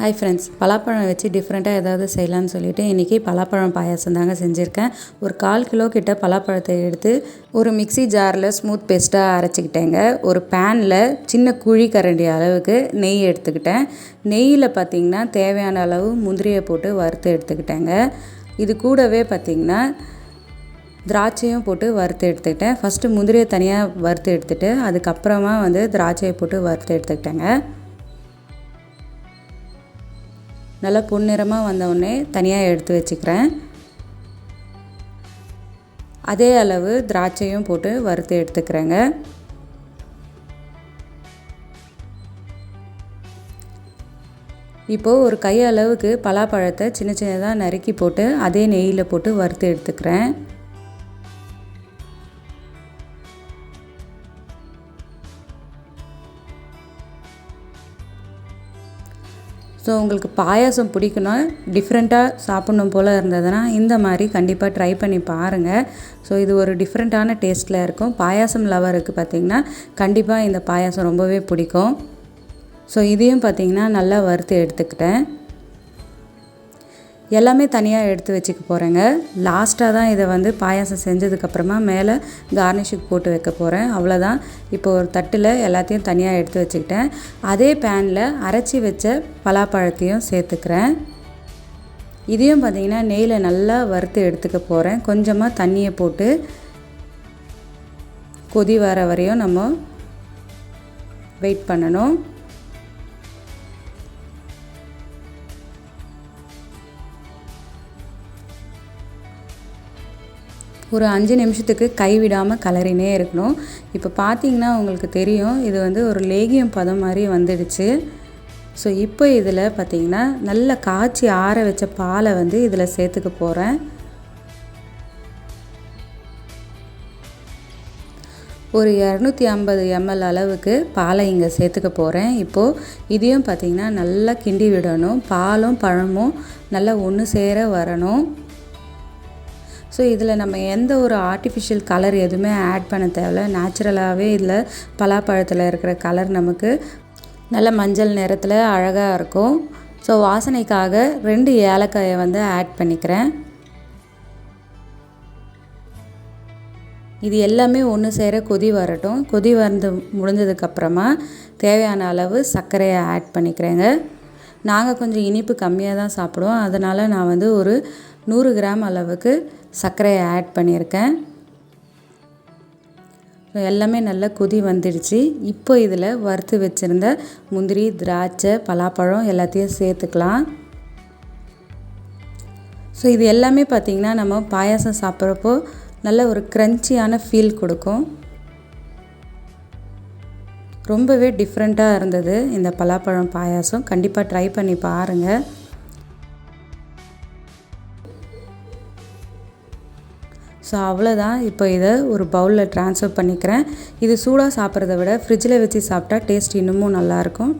Hi friends, பலாப்பழம் வச்சு டிஃப்ரெண்ட்டாக ஏதாவது செய்யலான்னு சொல்லிவிட்டு இன்றைக்கி பலாப்பழம் பாயாசம் தாங்க செஞ்சுருக்கேன். ஒரு 1/4 கிலோ கிட்ட பலாப்பழத்தை எடுத்து ஒரு மிக்ஸி ஜாரில் ஸ்மூத் பேஸ்ட்டாக அரைச்சிக்கிட்டேங்க. ஒரு பேனில் சின்ன குழி கரண்டி அளவுக்கு நெய் எடுத்துக்கிட்டேன். நெய்யில் பார்த்திங்கன்னா தேவையான அளவு முந்திரியை போட்டு வறுத்து எடுத்துக்கிட்டேங்க. இது கூடவே பார்த்திங்கன்னா திராட்சையும் போட்டு வறுத்து எடுத்துக்கிட்டேன். ஃபஸ்ட்டு முந்திரியை தனியாக வறுத்து எடுத்துகிட்டு அதுக்கப்புறமா திராட்சையை போட்டு வறுத்து எடுத்துக்கிட்டேங்க. நல்லா பொன்னிறமாக வந்தவுடனே தனியாக எடுத்து வச்சுக்கிறேன். அதே அளவு திராட்சையும் போட்டு வறுத்து எடுத்துக்கிறேங்க. இப்போது ஒரு கை அளவுக்கு பலாப்பழத்தை சின்ன சின்னதாக நறுக்கி போட்டு அதே நெய்யில் போட்டு வறுத்து எடுத்துக்கிறேன். ஸோ உங்களுக்கு பாயாசம் பிடிக்குன்னா டிஃப்ரெண்ட்டாக சாப்பிட்ணும் போல் இருந்ததுன்னா இந்த மாதிரி கண்டிப்பாக ட்ரை பண்ணி பாருங்கள். ஸோ இது ஒரு டிஃப்ரெண்ட்டான டேஸ்ட்டில் இருக்கும். பாயாசம் லவருக்கு பார்த்திங்கன்னா கண்டிப்பாக இந்த பாயாசம் ரொம்பவே பிடிக்கும். ஸோ இதையும் பார்த்திங்கன்னா நல்லா வறுத்து எடுத்துக்கிட்டேன். எல்லாமே தனியாக எடுத்து வச்சுக்க போகிறேங்க. லாஸ்ட்டாக தான் இதை பாயாசம் செஞ்சதுக்கப்புறமா மேலே கார்னிஷுக்கு போட்டு வைக்க போகிறேன். அவ்வளோதான். இப்போ ஒரு தட்டில் எல்லாத்தையும் தனியாக எடுத்து வச்சுக்கிட்டேன். அதே பேனில் அரைச்சி வச்ச பலாப்பழத்தையும் சேர்த்துக்கிறேன். இதையும் பார்த்திங்கன்னா நெய்யில் நல்லா வறுத்து எடுத்துக்க போகிறேன். கொஞ்சமாக தண்ணியை போட்டு கொதி வர வரையும் நம்ம வெயிட் பண்ணணும். ஒரு 5 நிமிஷத்துக்கு கைவிடாமல் கலரினே இருக்கணும். இப்போ பார்த்திங்கன்னா உங்களுக்கு தெரியும், இது ஒரு லேகியம் பதம் மாதிரி வந்துடுச்சு. ஸோ இப்போ இதில் பார்த்திங்கன்னா நல்லா காய்ச்சி ஆற வச்ச பாலை இதில் சேர்த்துக்க போகிறேன். ஒரு 250 ml அளவுக்கு பாலை இங்கே சேர்த்துக்க போகிறேன். இப்போது இதையும் பார்த்திங்கன்னா நல்லா கிண்டி விடணும். பாலும் பழமும் நல்லா ஒன்று சேர வரணும். ஸோ இதில் நம்ம எந்த ஒரு ஆர்டிஃபிஷியல் கலர் எதுவுமே ஆட் பண்ண தேவையில்ல. நேச்சுரலாகவே இதில் பலாப்பழத்தில் இருக்கிற கலர் நமக்கு நல்ல மஞ்சள் நிறத்தில் அழகாக இருக்கும். ஸோ வாசனைக்காக 2 ஏலக்காயை ஆட் பண்ணிக்கிறேன். இது எல்லாமே ஒன்று சேர கொதி வரட்டும். கொதி முடிஞ்சதுக்கப்புறமா தேவையான அளவு சர்க்கரையை ஆட் பண்ணிக்கிறேங்க. நாங்கள் கொஞ்சம் இனிப்பு கம்மியாக தான் சாப்பிடுவோம். அதனால் நான் ஒரு 100 கிராம் அளவுக்கு சர்க்கரையை ஆட் பண்ணியிருக்கேன். எல்லாமே நல்லா கொதி வந்துடுச்சு. இப்போ இதில் வறுத்து வச்சுருந்த முந்திரி, திராட்சை, பலாப்பழம் எல்லாத்தையும் சேர்த்துக்கலாம். ஸோ இது எல்லாமே பார்த்திங்கன்னா நம்ம பாயாசம் சாப்பிட்றப்போ நல்ல ஒரு க்ரன்ச்சியான ஃபீல் கொடுக்கும். ரொம்பவே டிஃப்ரெண்ட்டாக இருந்தது இந்த பலாப்பழம் பாயாசம். கண்டிப்பாக ட்ரை பண்ணி பாருங்கள். ஸோ அவ்வளோதான். இப்போ இதை ஒரு பவுலில் ட்ரான்ஸ்ஃபர் பண்ணிக்கிறேன். இது சூடாக சாப்பிட்றத விட ஃப்ரிட்ஜில் வச்சு சாப்பிட்டா டேஸ்ட் இன்னமும் நல்லாயிருக்கும்.